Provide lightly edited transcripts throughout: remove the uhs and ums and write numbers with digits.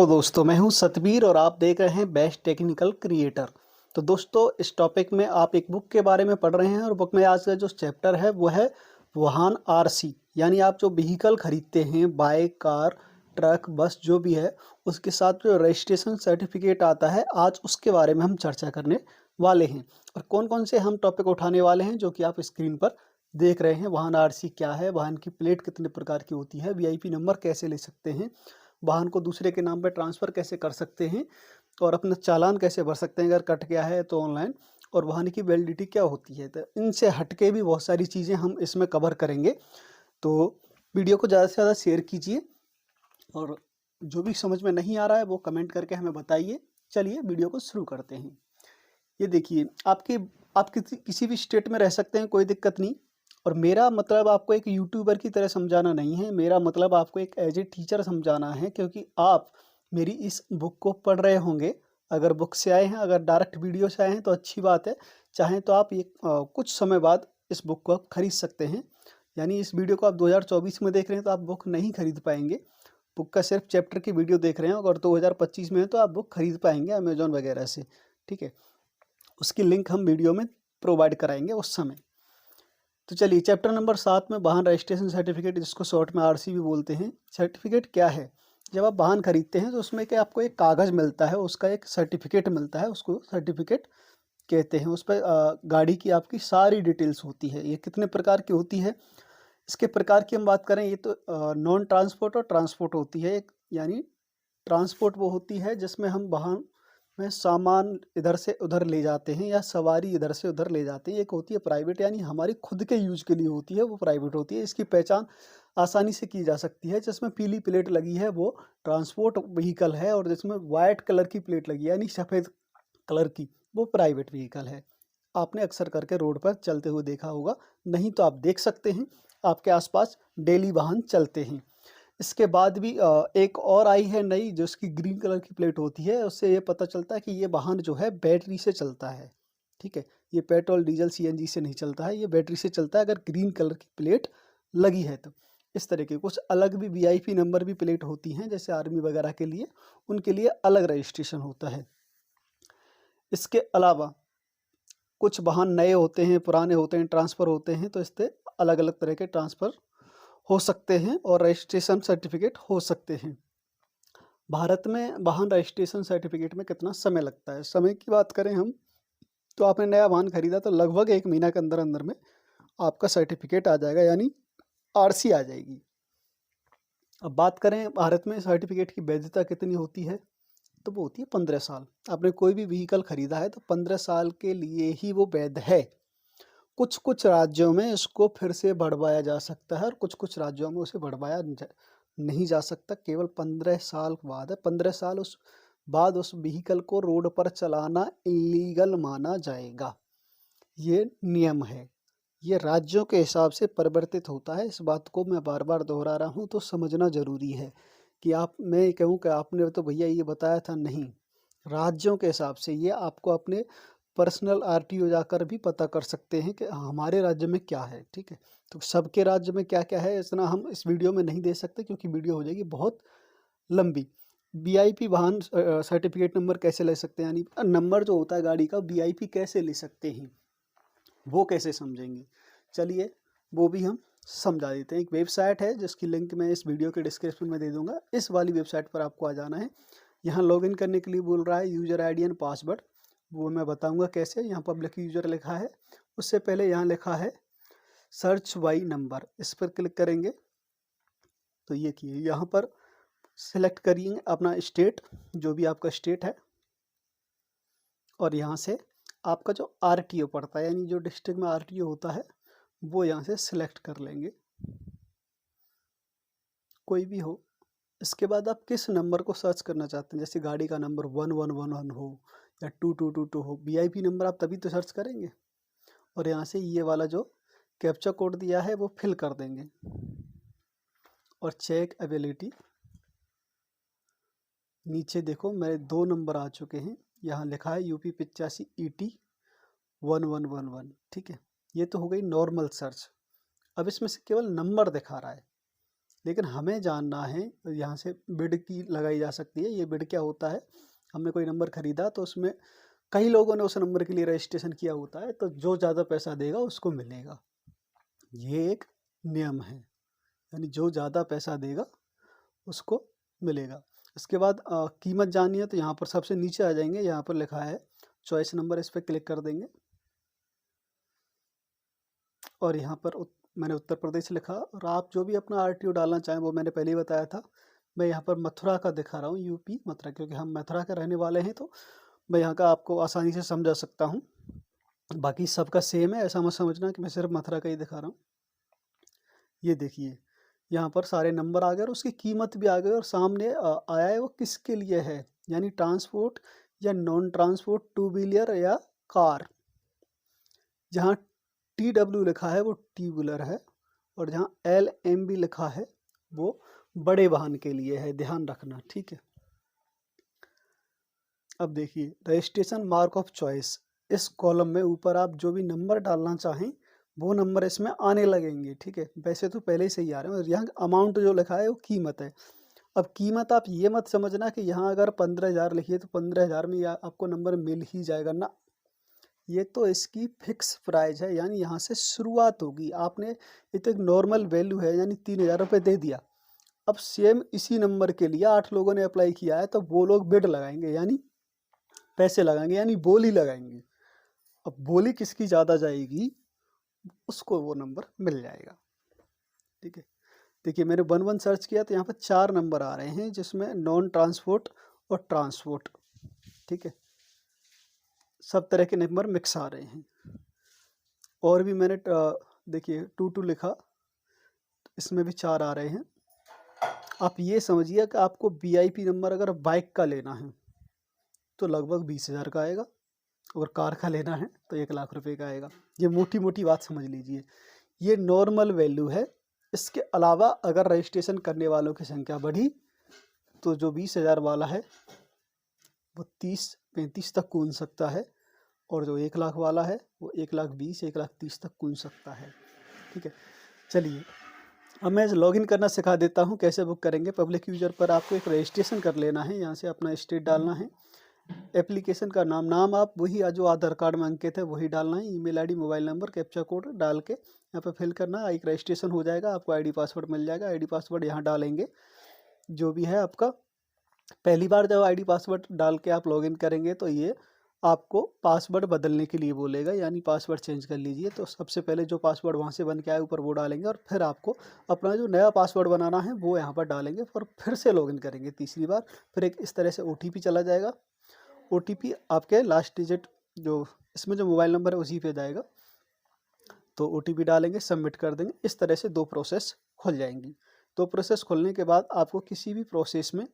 Hello दोस्तों, मैं हूं सतबीर और आप देख रहे हैं बेस्ट टेक्निकल क्रिएटर। तो दोस्तों, इस टॉपिक में आप एक बुक के बारे में पढ़ रहे हैं और बुक में आज का जो चैप्टर है वो है वाहन आरसी। यानी आप जो व्हीकल खरीदते हैं, बाइक, कार, ट्रक, बस जो भी है, उसके साथ जो रजिस्ट्रेशन सर्टिफिकेट आता है, आज उसके बारे में हम चर्चा करने वाले हैं। और कौन कौन से हम टॉपिक उठाने वाले हैं जो कि आप स्क्रीन पर देख रहे हैं। वाहन आरसी क्या है, वाहन की प्लेट कितने प्रकार की होती है, वीआईपी नंबर कैसे ले सकते हैं, वाहन को दूसरे के नाम पर ट्रांसफ़र कैसे कर सकते हैं और अपना चालान कैसे भर सकते हैं अगर कट गया है तो ऑनलाइन, और वाहन की वैलिडिटी क्या होती है। तो इनसे हटके भी बहुत सारी चीज़ें हम इसमें कवर करेंगे। तो वीडियो को ज़्यादा से ज़्यादा शेयर कीजिए और जो भी समझ में नहीं आ रहा है वो कमेंट करके हमें बताइए। चलिए वीडियो को शुरू करते हैं। ये देखिए, आप किसी भी स्टेट में रह सकते हैं, कोई दिक्कत नहीं। और मेरा मतलब आपको एक यूट्यूबर की तरह समझाना नहीं है, मेरा मतलब आपको एक एज ए टीचर समझाना है, क्योंकि आप मेरी इस बुक को पढ़ रहे होंगे। अगर बुक से आए हैं, अगर डायरेक्ट वीडियो से आए हैं तो अच्छी बात है। चाहें तो आप ये कुछ समय बाद इस बुक को आप खरीद सकते हैं। यानी इस वीडियो को आप 2024 में देख रहे हैं तो आप बुक नहीं खरीद पाएंगे। बुक का सिर्फ चैप्टर की वीडियो देख रहे हैं, अगर 2025 में है तो आप बुक खरीद पाएंगे अमेजोन वगैरह से। ठीक है, उसकी लिंक हम वीडियो में प्रोवाइड कराएंगे उस समय। तो चलिए, चैप्टर नंबर 7 में वाहन रजिस्ट्रेशन सर्टिफिकेट, जिसको शॉर्ट में आरसी भी बोलते हैं। सर्टिफिकेट क्या है? जब आप वाहन खरीदते हैं तो उसमें क्या आपको एक कागज़ मिलता है, उसका एक सर्टिफिकेट मिलता है, उसको सर्टिफिकेट कहते हैं। उस पर गाड़ी की आपकी सारी डिटेल्स होती है। ये कितने प्रकार की होती है? इसके प्रकार की हम बात करें, ये तो नॉन ट्रांसपोर्ट और ट्रांसपोर्ट होती है। एक यानी ट्रांसपोर्ट वो होती है जिसमें हम वाहन में सामान इधर से उधर ले जाते हैं या सवारी इधर से उधर ले जाते हैं। एक होती है प्राइवेट, यानी हमारी खुद के यूज के लिए होती है, वो प्राइवेट होती है। इसकी पहचान आसानी से की जा सकती है। जिसमें पीली प्लेट लगी है वो ट्रांसपोर्ट व्हीकल है, और जिसमें वाइट कलर की प्लेट लगी है यानी सफ़ेद कलर की, वो प्राइवेट व्हीकल है। आपने अक्सर करके रोड पर चलते हुए देखा होगा, नहीं तो आप देख सकते हैं, आपके आसपास डेली वाहन चलते हैं। इसके बाद भी एक और आई है नई, जो इसकी ग्रीन कलर की प्लेट होती है। उससे ये पता चलता है कि ये वाहन जो है बैटरी से चलता है। ठीक है, ये पेट्रोल, डीजल, सीएनजी से नहीं चलता है, ये बैटरी से चलता है अगर ग्रीन कलर की प्लेट लगी है तो। इस तरह के कुछ अलग भी वीआईपी नंबर भी प्लेट होती हैं, जैसे आर्मी वगैरह के लिए, उनके लिए अलग रजिस्ट्रेशन होता है। इसके अलावा कुछ वाहन नए होते हैं, पुराने होते हैं, ट्रांसफ़र होते हैं, तो इससे अलग अलग तरह के ट्रांसफ़र हो सकते हैं और रजिस्ट्रेशन सर्टिफिकेट हो सकते हैं। भारत में वाहन रजिस्ट्रेशन सर्टिफिकेट में कितना समय लगता है? समय की बात करें हम, तो आपने नया वाहन खरीदा तो लगभग 1 महीना के अंदर अंदर में आपका सर्टिफिकेट आ जाएगा, यानी आरसी आ जाएगी। अब बात करें भारत में सर्टिफिकेट की वैधता कितनी होती है, तो वो होती है 15 साल। आपने कोई भी व्हीकल खरीदा है तो 15 साल के लिए ही वो वैध है। कुछ कुछ राज्यों में इसको फिर से बढ़वाया जा सकता है और कुछ कुछ राज्यों में उसे बढ़वाया नहीं जा सकता। केवल 15 साल बाद है। 15 साल उस बाद उस व्हीकल को रोड पर चलाना इलीगल माना जाएगा। ये नियम है। ये राज्यों के हिसाब से परिवर्तित होता है। इस बात को मैं बार बार दोहरा रहा हूँ, तो समझना ज़रूरी है कि मैं कहूँ कि आपने तो भैया ये बताया था, नहीं। राज्यों के हिसाब से ये आपको अपने पर्सनल आरटीओ जाकर भी पता कर सकते हैं कि हमारे राज्य में क्या है। ठीक है, तो सबके राज्य में क्या क्या है इतना हम इस वीडियो में नहीं दे सकते, क्योंकि वीडियो हो जाएगी बहुत लंबी। वीआईपी वाहन सर्टिफिकेट नंबर कैसे ले सकते हैं, यानी नंबर जो होता है गाड़ी का, वीआईपी कैसे ले सकते हैं, वो कैसे समझेंगे। चलिए, वो भी हम समझा देते हैं। एक वेबसाइट है जिसकी लिंक मैं इस वीडियो के डिस्क्रिप्शन में दे दूंगा। इस वाली वेबसाइट पर आपको आ जाना है। यहाँ लॉगिन करने के लिए बोल रहा है यूज़र आईडी एंड पासवर्ड, वो मैं बताऊंगा कैसे। यहाँ पब्लिक यूज़र लिखा है, उससे पहले यहाँ लिखा है सर्च बाई नंबर, इस पर क्लिक करेंगे तो ये किए। यहाँ पर सिलेक्ट करिए अपना स्टेट, जो भी आपका स्टेट है, और यहाँ से आपका जो आरटीओ पड़ता है, यानी जो डिस्ट्रिक्ट में आरटीओ होता है, वो यहाँ से सिलेक्ट कर लेंगे, कोई भी हो। इसके बाद आप किस नंबर को सर्च करना चाहते हैं, जैसे गाड़ी का नंबर 1111 हो या 2222 हो। वीआईपी नंबर आप तभी तो सर्च करेंगे। और यहाँ से ये वाला जो कैप्चा कोड दिया है वो फिल कर देंगे और चेक अवेलेबिलिटी। नीचे देखो मेरे 2 नंबर आ चुके हैं, यहाँ लिखा है UP 85 ET 1111। ठीक है, ये तो हो गई नॉर्मल सर्च। अब इसमें से केवल नंबर दिखा रहा है, लेकिन हमें जानना है, यहाँ से बिड की लगाई जा सकती है। ये बिड क्या होता है, हमने कोई नंबर खरीदा तो उसमें कई लोगों ने उस नंबर के लिए रजिस्ट्रेशन किया होता है, तो जो ज़्यादा पैसा देगा उसको मिलेगा। ये एक नियम है, यानी जो ज़्यादा पैसा देगा उसको मिलेगा। इसके बाद कीमत जाननी है तो यहाँ पर सबसे नीचे आ जाएंगे, यहाँ पर लिखा है चॉइस नंबर, इस पर क्लिक कर देंगे और यहाँ पर मैंने उत्तर प्रदेश लिखा। और आप जो भी अपना आरटीओ डालना चाहें वो मैंने पहले ही बताया था। मैं यहाँ पर मथुरा का दिखा रहा हूँ, यूपी मथुरा, क्योंकि हम मथुरा के रहने वाले हैं तो मैं यहाँ का आपको आसानी से समझा सकता हूँ। बाकी सबका सेम है, ऐसा मत समझना कि मैं सिर्फ मथुरा का ही दिखा रहा हूँ। ये देखिए यहाँ पर सारे नंबर आ गए और उसकी कीमत भी आ गई, और सामने आया है वो किसके लिए है, यानी ट्रांसपोर्ट या नॉन ट्रांसपोर्ट, टू व्हीलर या कार। जहाँ TW लिखा है वो टी व्हीलर है, और जहाँ LMB लिखा है वो बड़े वाहन के लिए है, ध्यान रखना, ठीक है। अब देखिए रजिस्ट्रेशन मार्क ऑफ चॉइस, इस कॉलम में ऊपर आप जो भी नंबर डालना चाहें वो नंबर इसमें आने लगेंगे, ठीक है। वैसे तो पहले ही सही आ रहे हैं। और यहाँ अमाउंट जो लिखा है वो कीमत है। अब कीमत आप ये मत समझना कि यहाँ अगर 15,000 लिखिए तो 15,000 में आपको नंबर मिल ही जाएगा ना, ये तो इसकी फिक्स प्राइस है, यानी यहाँ से शुरुआत होगी। आपने ये तो एक नॉर्मल वैल्यू है, यानी 3,000 रुपये दे दिया। अब सेम इसी नंबर के लिए 8 लोगों ने अप्लाई किया है, तो वो लोग बिड लगाएंगे, यानी पैसे लगाएंगे, यानी बोली लगाएंगे। अब बोली किसकी ज़्यादा जाएगी उसको वो नंबर मिल जाएगा, ठीक है। देखिए मैंने 1-1 सर्च किया तो यहाँ पर 4 नंबर आ रहे हैं, जिसमें नॉन ट्रांसपोर्ट और ट्रांसपोर्ट, ठीक है, सब तरह के नंबर मिक्स आ रहे हैं। और भी मैंने देखिए 2-2 लिखा, इसमें भी 4 आ रहे हैं। आप ये समझिए कि आपको VIP नंबर अगर बाइक का लेना है तो लगभग 20,000 का आएगा, और कार का लेना है तो 1,00,000 रुपये का आएगा। ये मोटी मोटी बात समझ लीजिए, ये नॉर्मल वैल्यू है। इसके अलावा अगर रजिस्ट्रेशन करने वालों की संख्या बढ़ी तो जो 20,000 वाला है वो 30-35 तक कूद सकता है, और जो 1,00,000 वाला है वो 1,20,000 1,30,000 तक कूद सकता है, ठीक है। चलिए अब मैं लॉगिन करना सिखा देता हूँ कैसे बुक करेंगे। पब्लिक यूजर पर आपको एक रजिस्ट्रेशन कर लेना है, यहाँ से अपना स्टेट डालना है, एप्लीकेशन का नाम आप वही जो आधार कार्ड में अंकित है वही डालना है, email ID, mobile number, captcha code डाल के यहाँ पे फिल करना, एक रजिस्ट्रेशन हो जाएगा। आपको आईडी पासवर्ड मिल जाएगा, आईडी पासवर्ड यहाँ डालेंगे जो भी है आपका। पहली बार जब आईडी पासवर्ड डाल के आप लॉगिन करेंगे तो ये आपको पासवर्ड बदलने के लिए बोलेगा, यानी पासवर्ड चेंज कर लीजिए। तो सबसे पहले जो पासवर्ड वहाँ से बन के आए ऊपर वो डालेंगे, और फिर आपको अपना जो नया पासवर्ड बनाना है वो यहाँ पर डालेंगे, और फिर से लॉगिन करेंगे तीसरी बार। फिर एक इस तरह से OTP चला जाएगा, OTP आपके लास्ट डिजिट जो इसमें जो मोबाइल नंबर है उसी पे जाएगा, तो OTP डालेंगे, सबमिट कर देंगे। इस तरह से 2 प्रोसेस खुल जाएंगी। 2 प्रोसेस खुलने के बाद आपको किसी भी प्रोसेस में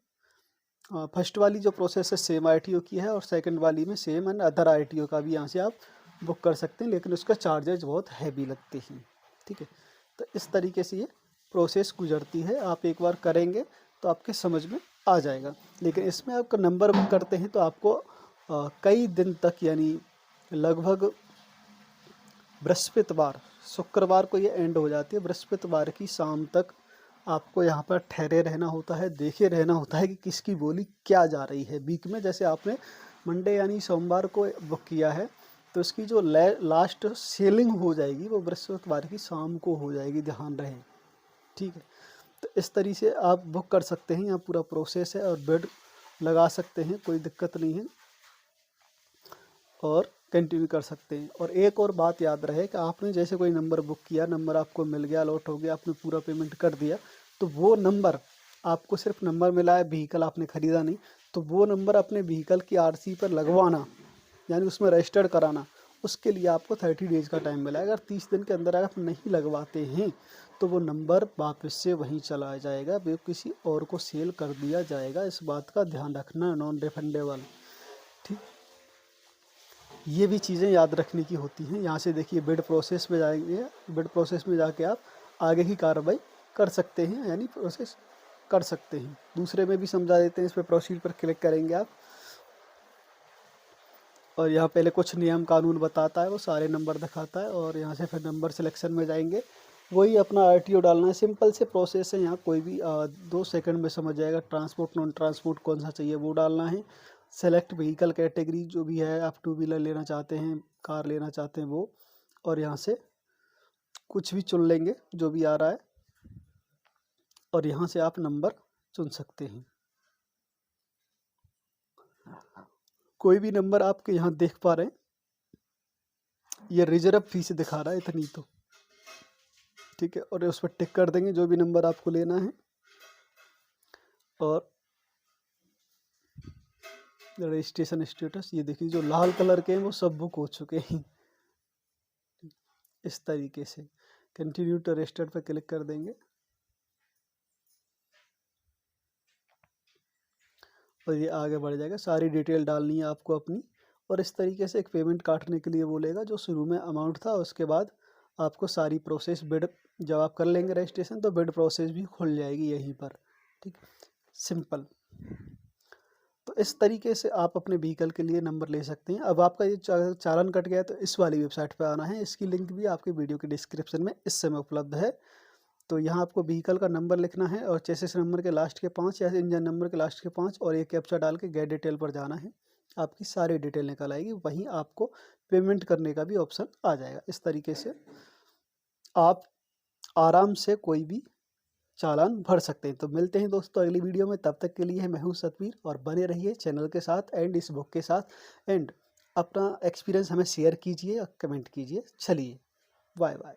फर्स्ट वाली जो प्रोसेस है सेम RTO की है, और सेकंड वाली में सेम एंड अदर RTO का भी यहाँ से आप बुक कर सकते हैं, लेकिन उसका चार्जेज बहुत हैवी लगते हैं, ठीक है। तो इस तरीके से ये प्रोसेस गुजरती है। आप एक बार करेंगे तो आपके समझ में आ जाएगा। लेकिन इसमें आपका नंबर बुक करते हैं तो आपको कई दिन तक, यानी लगभग बृहस्पतिवार, शुक्रवार को ये एंड हो जाती है, बृहस्पतिवार की शाम तक आपको यहाँ पर ठहरे रहना होता है, देखे रहना होता है कि किसकी बोली क्या जा रही है वीक में। जैसे आपने मंडे यानी सोमवार को बुक किया है तो इसकी जो लास्ट सेलिंग हो जाएगी वो बृहस्पतिवार की शाम को हो जाएगी, ध्यान रहे, ठीक है। तो इस तरीके से आप बुक कर सकते हैं, यहाँ पूरा प्रोसेस है, और बेड लगा सकते हैं, कोई दिक्कत नहीं है, और कंटिन्यू कर सकते हैं। और एक और बात याद रहे कि आपने जैसे कोई नंबर बुक किया, नंबर आपको मिल गया, अलॉट हो गया, आपने पूरा पेमेंट कर दिया, तो वो नंबर आपको सिर्फ नंबर मिला है, व्हीकल आपने ख़रीदा नहीं, तो वो नंबर अपने व्हीकल की RC पर लगवाना, यानी उसमें रजिस्टर्ड कराना, उसके लिए आपको 30 डेज़ का टाइम मिला है। अगर 30 दिन के अंदर आप नहीं लगवाते हैं तो वो नंबर वापस से वहीं चला जाएगा, वो किसी और को सेल कर दिया जाएगा। इस बात का ध्यान रखना, नॉन रिफंडेबल, ठीक। ये भी चीज़ें याद रखने की होती हैं। यहाँ से देखिए बिड प्रोसेस में जाएंगे, बिड प्रोसेस में जाके आप आगे की कार्रवाई कर सकते हैं, यानी प्रोसेस कर सकते हैं। दूसरे में भी समझा देते हैं, इस पर प्रोसीड पर क्लिक करेंगे आप, और यहाँ पहले कुछ नियम कानून बताता है, वो सारे नंबर दिखाता है, और यहाँ से फिर नंबर सिलेक्शन में जाएंगे, वही अपना आरटीओ डालना है। सिंपल से प्रोसेस है, यहाँ कोई भी 2 सेकंड में समझ जाएगा। ट्रांसपोर्ट नॉन ट्रांसपोर्ट कौन सा चाहिए वो डालना है। सेलेक्ट व्हीकल कैटेगरी जो भी है, आप टू व्हीलर लेना चाहते हैं, कार लेना चाहते हैं वो, और यहाँ से कुछ भी चुन लेंगे जो भी आ रहा है, और यहाँ से आप नंबर चुन सकते हैं। कोई भी नंबर आपके यहाँ देख पा रहे हैं, ये रिजर्व फीस दिखा रहा है इतनी तो, ठीक है। और उस पर टिक कर देंगे जो भी नंबर आपको लेना है, और रजिस्ट्रेशन स्टेटस ये देखिए जो लाल कलर के हैं वो सब बुक हो चुके हैं। इस तरीके से कंटिन्यू टू रजिस्टर पर क्लिक कर देंगे, और ये आगे बढ़ जाएगा। सारी डिटेल डालनी है आपको अपनी, और इस तरीके से एक पेमेंट काटने के लिए बोलेगा जो शुरू में अमाउंट था। उसके बाद आपको सारी प्रोसेस बिड जब आप कर लेंगे रजिस्ट्रेशन, तो बिड प्रोसेस भी खुल जाएगी यहीं पर, ठीक। सिंपल। तो इस तरीके से आप अपने व्हीकल के लिए नंबर ले सकते हैं। अब आपका ये चालान कट गया तो इस वाली वेबसाइट पर आना है। इसकी लिंक भी आपके वीडियो के डिस्क्रिप्शन में इस समय उपलब्ध है। तो यहाँ आपको व्हीकल का नंबर लिखना है, और चेसिस नंबर के लास्ट के 5 या इंजन नंबर के लास्ट के 5, और एक कैप्चा डाल के गेट डिटेल पर जाना है। आपकी सारी डिटेल निकल आएगी। वहीं आपको पेमेंट करने का भी ऑप्शन आ जाएगा। इस तरीके से आप आराम से कोई भी चालान भर सकते हैं। तो मिलते हैं दोस्तों अगली वीडियो में। तब तक के लिए मैं हूँ सतवीर, और बने रहिए चैनल के साथ एंड इस बुक के साथ, एंड अपना एक्सपीरियंस हमें शेयर कीजिए और कमेंट कीजिए। चलिए, बाय बाय।